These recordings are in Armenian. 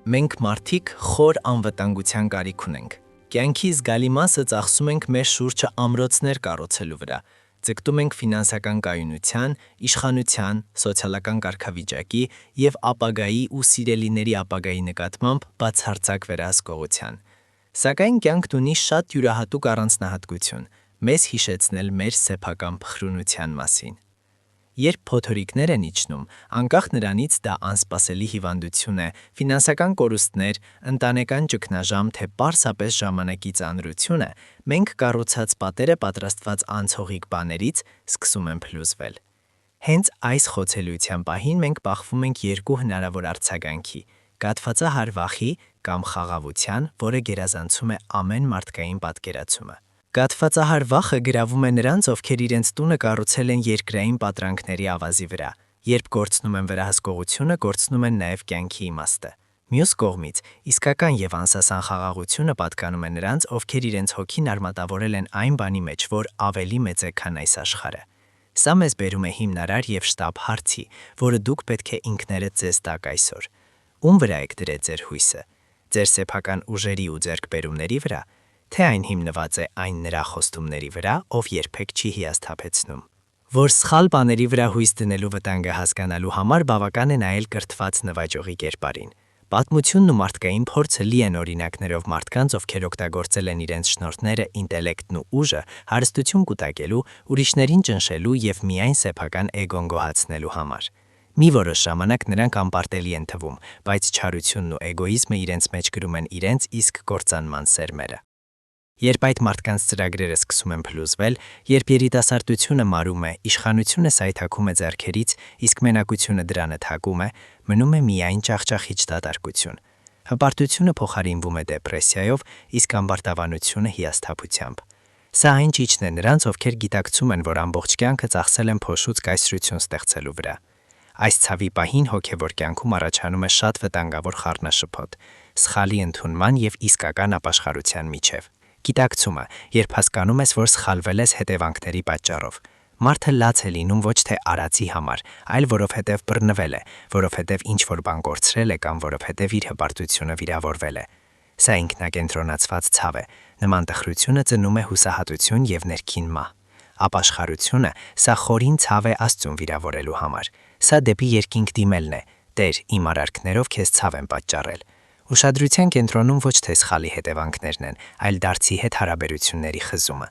Մենք մարդիկ խոր անվտանգության կարիք ունենք։ Կյանքի զգալի մասը ծախսում ենք մեր շուրջը ամրոցներ կառուցելու վրա։ Ձգտում ենք ֆինանսական կայունության, իշխանության, սոցիալական կարգավիճակի և ապագայի ու սիրելիների ապագայի նկատմամբ բացարձակ վերահսկողության։ Սակայն կյանքն ունի շատ յուրահատուկ առանձնահատկություն՝ մեզ հիշեցնել մեր սեփական փխրունության մասին։ Երբ փոթորիկներ են իջնում, անկախ նրանից դա անսպասելի հիվանդություն է, ֆինանսական կորուստներ, ընտանեկան ճգնաժամ, թե պարզապես ժամանակի ծանրություն է, մենք կառուցած պատերը պատրաստված անցողիկ բաներից սկսում են փլուզվել։ Հենց այս խոցելիության պահին մենք բախվում ենք երկու հնարավոր արձագանքի՝ կաթվածահար վախի կամ խաղաղության, որը գերազանցում է ամեն մարդկային պատկերացումը։ Կաթվածահար վախը գրավում է նրանց, ովքեր իրենց տունը կառուցել են երկրային պատրանքների ավազի վրա։ Երբ կորցնում են վերահսկողությունը, կորցնում են նաև կյանքի իմաստը։ Մյուս կողմից, իսկական և անսասան խաղաղությունը պատկանում է նրանց, ովքեր իրենց հոգին արմատավորել են այն բանի մեջ, որ ավելի մեծ է, քան այս աշխարհը։ Սա մեզ բերում է հիմնարար և շտապ հարցի, որը դուք պետք է ինքներդ ձեզ տաք այսօր։ Ում վրա եք դրել ձեր հույսը։ Ձեր սեփական ուժերի ու ձեռքբերումների վրա, թե այն հիմնված է այն նրա խոստումների վրա, ով երբեք չի հիասթափեցնում։ Որ սխալ բաների վրա հույս դնելու վտանգը հասկանալու համար բավական է նայել կրթված նվաճողի կերպարին։ Պատմությունն ու մարդկային փորձը լի են օրինակներով մարդկանց, ովքեր օգտագործել են իրենց շնորհները, ինտելեկտն ու ուժը հարստություն կուտակելու, ուրիշներին ճնշելու և միայն սեփական էգոն գոհացնելու համար։ Մի որոշ ժամանակ նրանք անպարտելի են թվում, բայց չարությունն ու էգոիզմը իրենց մեջ գրում են իրենց իսկ կործանման սերմերը։ Երբ այդ մարդկանց ծրագրերը սկսում են փլուզվել, երբ երիտասարդությունը մարում է, իշխանությունը սայթաքում է ձեռքերից, իսկ մենակությունը դրանը թակում է, մնում է միայն ճախճախիչ դատարկություն։ Հպարտությունը փոխարինվում է դեպրեսիայով, իսկ ամբարտավանությունը հիասթափությամբ։ Սա այն ճիճն է նրանց, ովքեր գիտակցում են, որ ամբողջ կյանքը ծախսել են փոշուց կայսրություն ստեղծելու վրա։ Այս ցավի պահին հոգևոր կյանքում առաջանում է շատ վտանգավոր խառնաշփոթ՝ սխալի ընդունման և իսկական ապաշխարության միջև։ Գիտակցումը, երբ հասկանում ես, որ սխալվել ես հետևանքների պատճառով։ Մարդը լաց է լինում ոչ թե արածի համար, այլ որովհետև բռնվել է, որովհետև ինչ-որ բան կորցրել է կամ որովհետև իր հպարտությունը վիրավորվել է։ Սա ինքնակենտրոնացված ցավ է, նման տխրությունը ծնում է հուսահատություն և ներքին մահ։ Ապաշխարությունը սա խորին ցավ է Աստծուն վիրավորելու համար։ Սա դեպի երկինք դիմելն է. Տեր, իմ արարքներով քեզ ցավ եմ պատճառել։ Ուշադրության կենտրոնում ոչ թե սխալի հետևանքներն են, այլ դարձի հետ հարաբերությունների խզումը։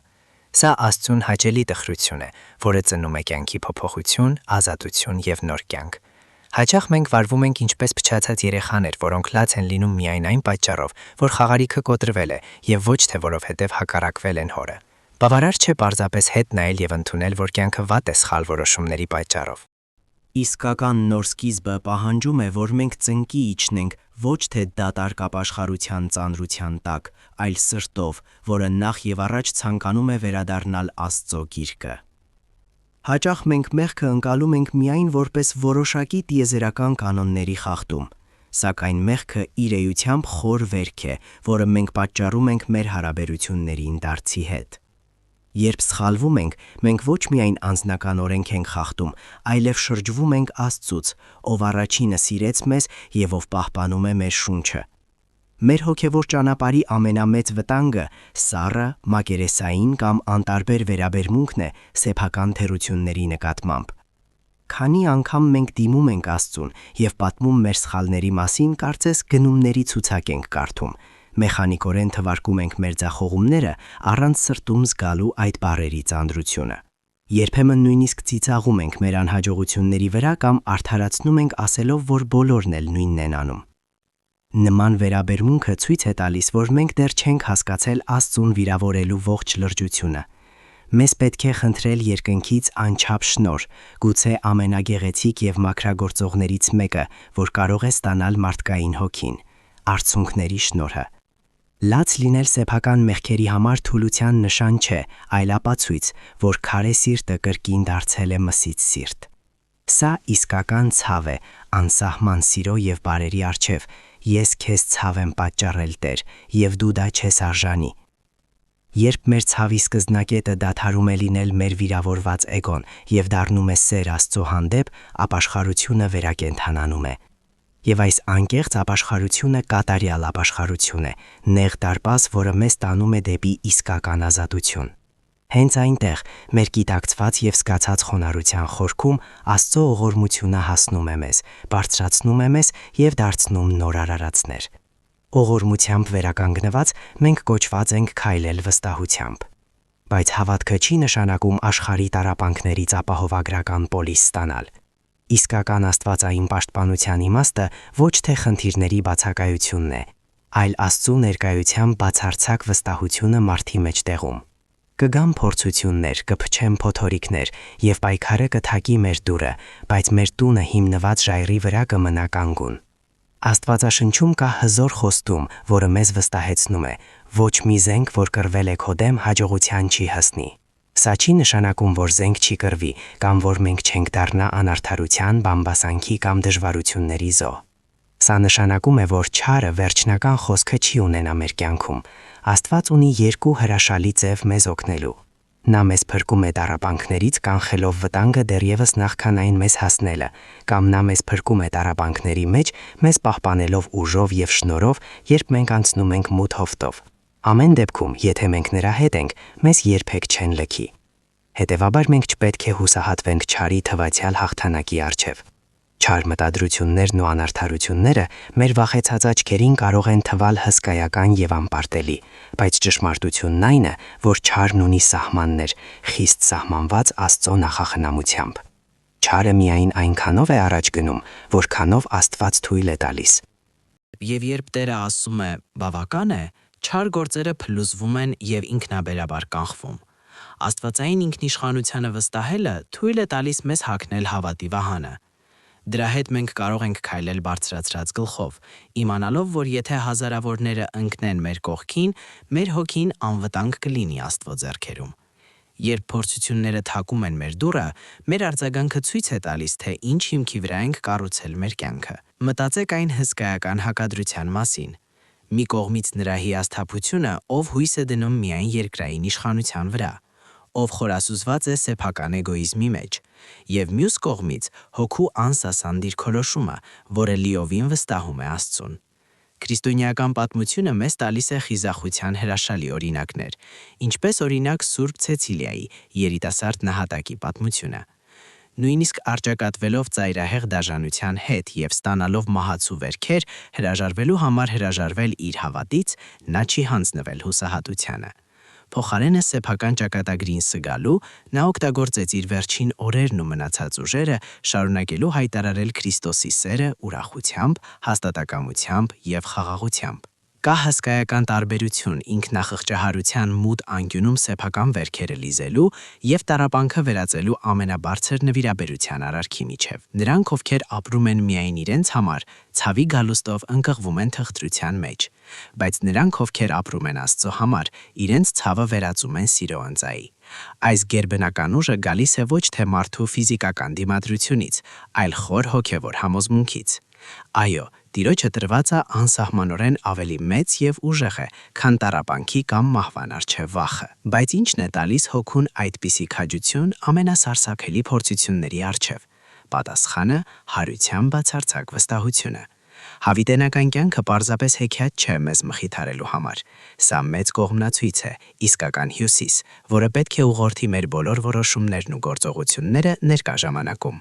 Սա Աստծուն հաճելի տխրություն է, որը ծնում է կյանքի փոփոխություն, ազատություն և նոր կյանք։ Հաճախ մենք վարվում ենք ինչպես փչացած երեխաներ, որոնք լաց են լինում միայն այն պատճառով, որ խաղարիքը կոտրվել է և ոչ թե որովհետև հակառակվել են հորը։ Բավարար չէ պարզապես հետ նայել և ընդունել, որ կյանքը վատ է սխալ որոշումների պատճառով։ Իսկական նոր սկիզբը պահանջում է, որ մենք ծնկի իջնենք ոչ թե դատարկ ապաշխարության ծանրության տակ, այլ սրտով, որը նախ և առաջ ցանկանում է վերադառնալ Աստծո գիրկը։ Հաճախ մենք մեղքը ընկալում ենք միայն որպես որոշակի տիեզերական կանոնների խախտում, սակայն մեղքը իր էությամբ խոր վերք է, որը մենք պատճառում ենք մեր հարաբերությունների դարձի հետ։ Երբ սխալվում ենք, մենք ոչ միայն անձնական օրենք ենք խախտում, այլև շրջվում ենք Աստծուց, ով առաջինը սիրեց մեզ և ով պահպանում է մեր շունչը։ Մեր հոգևոր ճանապարհի ամենամեծ վտանգը սառը, մակերեսային կամ անտարբեր վերաբերմունքն է սեփական թերությունների նկատմամբ։ Քանի անգամ մենք դիմում ենք Աստծուն և պատմում մեր սխալների մասին, կարծես գնումների ցուցակ ենք կարդում, մեխանիկորեն թվարկում ենք մեր ձախողումները առանց սրտում զգալու այդ բառերի ծանրությունը։ Երբեմն նույնիսկ ծիծաղում ենք մեր անհաջողությունների վրա կամ արդարացնում ենք ասելով, որ բոլորն էլ նույնն են անում։ Նման վերաբերմունքը ցույց է տալիս, որ մենք դեռ չենք հասկացել Աստծուն վիրավորելու ողջ լրջությունը։ Մեզ պետք է խնդրել երկնքից անչափ շնորհ, գուցե ամենագեղեցիկ և մաքրագործողներից մեկը, որ կարող է ստանալ մարդկային հոգին՝ արցունքների շնորհը։ Լաց լինել սեփական մեղքերի համար թուլության նշան չէ, այլ ապացույց, որ քարե սիրտը կրկին դարձել է մսից սիրտ։ Սա իսկական ցավ է, անսահման սիրո և բարերի առջև։ Ես քեզ ցավ եմ պատճառել, Տեր, և դու դա չես արժանի։ Երբ մեր ցավի սկզբնակետը դադարում է լինել մեր վիրավորված էգոն և դառնում է սեր Աստծո հանդեպ, ապաշխարությունը վերակենդանանում է։ Եվ այս անկեղծ ապաշխարությունը կատարյալ ապաշխարություն է, նեղ դարպաս, որը մեզ տանում է դեպի իսկական ազատություն։ Հենց այնտեղ մեր գիտակցված եւ զգացած խոնարհության խորքում Աստծո ողորմությունը հասնում է մեզ, բարձրացնում է մեզ եւ դարձնում նոր արարածներ։ Ողորմությամբ վերականգնված մենք կոչված ենք քայլել վստահությամբ։ Բայց հավատքը չի նշանակում աշխարհի տառապանքներից ապահովագրական պոլիս ստանալ։ Իսկական աստվածային պաշտպանության իմաստը ոչ թե խնդիրների բացակայությունն է, այլ Աստծո ներկայության բացարձակ վստահությունը մարդի մեջ տեղում։ Կգան փորձություններ, կփչեն փոթորիկներ եւ պայքարը կթակի մեր դուռը, բայց մեր տունը հիմնված ժայռի վրա կմնա կանգուն։ Աստվածաշնչում կա հզոր խոստում, որը մեզ վստահեցնում է. ոչ մի զենք, որ կռվել է քո դեմ, հաջողության չի հասնի։ Սա չի նշանակում, որ զենք չի կռվի, կամ որ մենք չենք դառնա անարդարության, բամբասանքի կամ դժվարությունների զոհ։ Սա նշանակում է, որ չարը վերջնական խոսքը չի ունենա մեր կյանքում։ Աստված ունի երկու հրաշալի ձև մեզ օգնելու։ Նա մեզ փրկում է տառապանքներից, կանխելով վտանգը դեռևս նախքան այն մեզ հասնելը, կամ նա մեզ փրկում է տառապանքների մեջ, մեզ պահպանելով ուժով եւ շնորհով, երբ մենք անցնում ենք մութ հովտով։ Ամեն դեպքում, եթե մենք նրա հետ ենք, մեզ երբեք չեն լքի։ Հետևաբար մենք չպետք է հուսահատվենք չարի թվացյալ հաղթանակի առջև։ Չար մտադրություններն ու անարդարությունները մեր վախեցած աչքերին կարող են թվալ հսկայական եւ անպարտելի, բայց ճշմարտությունն այն է, որ չարն ունի սահմաններ, խիստ սահմանված Աստծո նախախնամությամբ։ Չարը միայն այնքանով է առաջ գնում, որքանով Աստված թույլ է տալիս։ Եվ երբ Տերը ասում է «բավական է», չար գործերը փլուզվում են եւ ինքնաբերաբար կանխվում։ Աստվածային ինքնիշխանությանը վստահելը թույլ է տալիս մեզ հագնել հավատի վահանը։ Դրա հետ մենք կարող ենք քայլել բարձրացրած գլխով, իմանալով, որ եթե հազարավորները ընկնեն մեր կողքին, մեր հոգին անվտանգ կլինի Աստծո ձեռքերում։ Երբ փորձությունները թակում են մեր դուռը, մեր արձագանքը ցույց է տալիս, թե ինչ հիմքի վրա ենք կառուցել մեր կյանքը։ Մտածեք այն հսկայական հակադրության մասին։ Մի կողմից նրա հիասթափությունը, ով հույս է դնում միայն երկրային իշխանության վրա, ով խորասուզված է սեփական էգոիզմի մեջ, եւ մյուս կողմից հոգու անսասան դիրքորոշումը, որը լիովին վստահում է Աստծուն։ Քրիստոնեական պատմությունը մեզ տալիս է խիզախության հրաշալի օրինակներ, ինչպես օրինակ Սուրբ Ցեցիլիայի երիտասարդ նահատակի պատմությունը։ Նույնիսկ առճակատվելով ծայրահեղ դաժանության հետ եւ ստանալով մահացու վերքեր, հրաժարվելու համար հրաժարվել իր հավատից, նա չի հանձնվել հուսահատությանը։ Փոխարենը սեփական ճակատագրին սգալու, նա օգտագործեց իր վերջին օրերն ու մնացած ուժերը շարունակելու հայտարարել Քրիստոսի սերը ուրախությամբ, հաստատակամությամբ եւ խաղաղությամբ։ Կա հսկայական տարբերություն ինքնախղճահարության մութ անկյունում սեփական վերքերը լիզելու եւ տառապանքը վերածելու ամենաբարձր նվիրաբերության արարքի միջև։ Նրանք, ովքեր ապրում են միայն իրենց համար, ցավի գալուստով ընկղվում են թղթրության մեջ, բայց նրանք, ովքեր ապրում են Աստծո համար, իրենց ցավը վերածում են սիրո ընծայի։ Այս գերբնական ուժը գալիս է ոչ թե մարդու ֆիզիկական դիմադրությունից, այլ խոր հոգևոր համոզմունքից։ Այո, Տիրոջը տրվածը անսահմանորեն ավելի մեծ եւ ուժեղ է, քան տառապանքի կամ մահվան առջև վախը։ Բայց ի՞նչն է տալիս հոգուն այդպիսի քաջություն ամենասարսափելի փորձությունների առջև։ Պատասխանը հարության բացարձակ վստահությունը։ Հավիտենական կյանքը պարզապես հեքիաթ չէ մեզ մխիթարելու համար։ Սա մեծ կողմնացույց է, իսկական հյուսիս, որը պետք է ուղղորդի մեր բոլոր որոշումներն ու գործողությունները ներկա ժամանակում։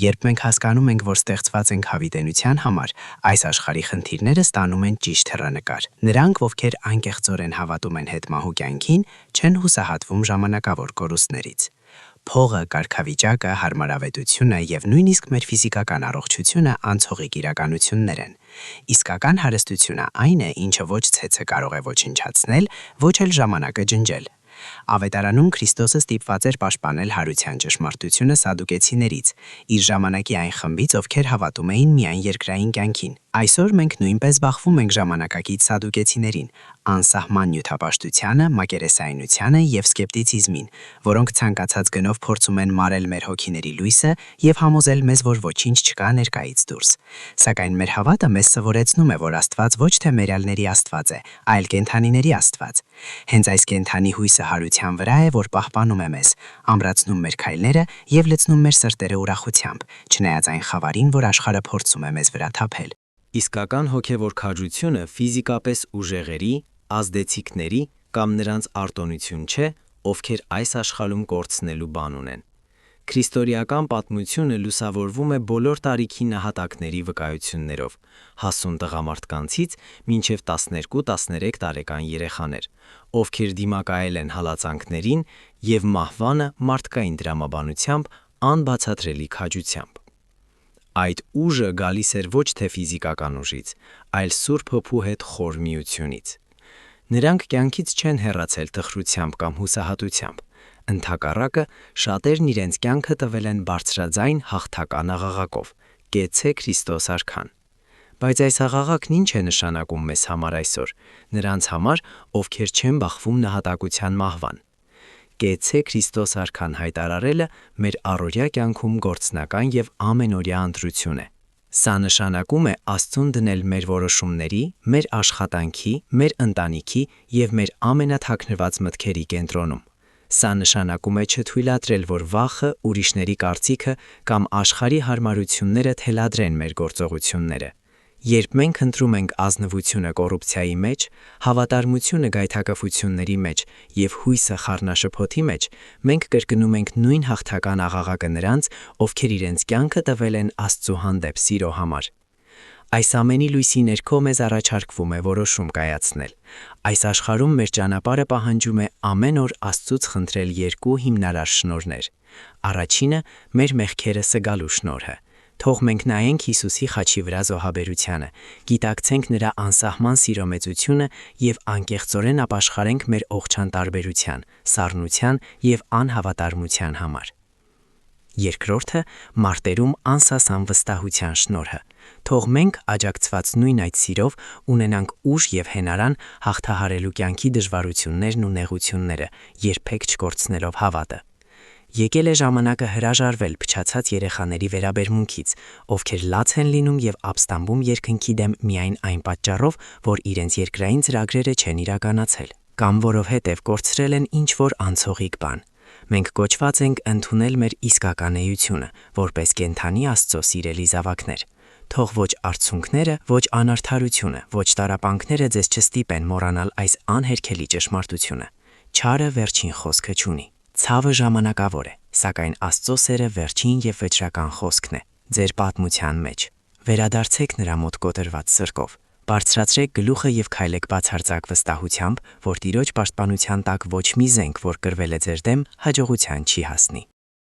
Երբ մենք հասկանում ենք, որ ստեղծված ենք հավիտենության համար, այս աշխարհի խնդիրները ստանում են ճիշտ հեռանկար։ Նրանք, ովքեր անկեղծորեն հավատում են հետմահու կյանքին, չեն հուսահատվում ժամանակավոր կորուստներից։ Փողը, կարգավիճակը, հարմարավետությունը եւ նույնիսկ մեր ֆիզիկական առողջությունը անցողիկ իրականություններ են։ Իսկական հարստությունը այն է, ինչը ոչ ցեցը կարող է ոչնչացնել, ոչ էլ ժամանակը ջնջել։ Ավետարանում Քրիստոսը ստիպված էր պաշտպանել հարության ճշմարտությունը սադուկեցիներից, իր ժամանակի այն խմբից, ովքեր հավատում էին միայն երկրային կյանքին։ Այսօր մենք նույնպես բախվում ենք ժամանակակից սադուկեցիներին, անսահման նյութապաշտությանը, մակերեսայնությանը եւ սկեպտիցիզմին, որոնք ցանկացած գնով փորձում են մարել մեր հոգիների լույսը եւ համոզել մեզ, որ ոչինչ չկա ներկայից դուրս։ Սակայն մեր հավատը մեզ սովորեցնում է, որ Աստված ոչ թե մերյալների Աստված է, այլ կենդանիների Աստված։ Հենց այս կենդանի հույսը հարության վրա է, որ պահպանում է մեզ, ամրացնում մեր քայլերը եւ լցնում մեր սրտերը ուրախությամբ, չնայած այն խավարին, որ աշխարհը փորձում է մեզ վրա թափել։ Իսկական հոգևոր քաջությունը ֆիզիկապես ուժեղերի, ազդեցիկների կամ նրանց արտոնություն չէ, ովքեր այս աշխարհում կորցնելու բան ունեն։ Քրիստորիական պատմությունը լուսավորվում է բոլոր տարիքի նահատակների վկայություններով, հասուն տղամարդկանցից մինչև 12-13 տարեկան երեխաներ, ովքեր դիմակայել են հալածանքներին եւ մահվանը մարդկային դրամաբանությամբ անբացատրելի քաջությամբ։ Այդ ուժը գալիս էր ոչ թե ֆիզիկական ուժից, այլ Սուրբ Հոգու հետ խոր միությունից։ Նրանք կյանքից չեն հեռացել տխրությամբ կամ հուսահատությամբ։ Ընդհակառակը, շատերն իրենց կյանքը տվել են բարձրաձայն հաղթական աղաղակով. «Կեցե Քրիստոս արքան»։ Բայց այս աղաղակն ինչ է նշանակում մեզ համար այսօր, նրանց համար, ովքեր չեն բախվում նահատակության մահվան։ Կեցե Քրիստոս արքան հայտարարելը մեր առօրյա կյանքում գործնական եւ ամենօրյա ընտրություն է։ Սա նշանակում է Աստծուն դնել մեր որոշումների, մեր աշխատանքի, մեր ընտանիքի եւ մեր ամենաթաքնված մտքերի կենտրոնում։ Սա նշանակում է չթույլատրել, որ վախը, ուրիշների կարծիքը կամ աշխարհի հարմարությունները թելադրեն մեր գործողությունները։ Երբ մենք ընտրում ենք ազնվությունը կոռուպցիայի մեջ, հավատարմությունը գայթակղությունների մեջ եւ հույսը խառնաշփոթի մեջ, մենք կրկնում ենք նույն հաղթական աղաղակը նրանց, ովքեր իրենց կյանքը տվել են Աստծո հանդեպ սիրո համար։ Այս ամենի լույսի ներքո մեզ առաջարկվում է որոշում կայացնել։ Այս աշխարհում մեր ճանապարհը պահանջում է ամեն օր Աստծուց խնդրել երկու հիմնարար շնորհներ։ Առաջինը մեր մեղքերը սգալու շնորհը։ Թող մենք նայենք Հիսուսի խաչի վրա զոհաբերությանը, գիտակցենք նրա անսահման սիրո մեծությունը եւ անկեղծորեն ապաշխարենք մեր օղջան տարբերության, սառնության եւ անհավատարմության համար։ Երկրորդը մարտերում անսասան վստահության շնորհը։ Թող մենք, աջակցված նույն այդ սիրով, ունենանք ուժ եւ հենարան հաղթահարելու կյանքի դժվարություններն ու նեղությունները, երբեք չկորցնելով հավատը։ Եկել է ժամանակը հրաժարվել փչացած երեխաների վերաբերմունքից, ովքեր լաց են լինում եւ ապստամբում երկնքի դեմ միայն այն պատճառով, որ իրենց երկրային ծրագրերը չեն իրականացել, կամ որովհետեւ կորցրել են ինչ-որ անցողիկ բան։ Մենք կոչված ենք ընդունել մեր իսկական էությունը, որպես կենդանի Աստծո սիրելի զավակներ։ Թող ոչ արցունքները, ոչ անարդարությունը, ոչ տառապանքները ձեզ չստիպեն մոռանալ այս անհերքելի ճշմարտությունը։ Չարը վերջին խոսքը չունի։ Ցավը ժամանակավոր է, սակայն Աստծո սերը վերջին եւ վճռական խոսքն է ձեր պատմության մեջ։ Վերադարձեք նրա մոտ կոտրված սրկով։ Բարձրացրեք գլուխը եւ քայլեք բացարձակ վստահությամբ, որ Տիրոջ պաշտպանության տակ ոչ մի զենք, որ կրվել է ձեր դեմ, հաջողության չի հասնի։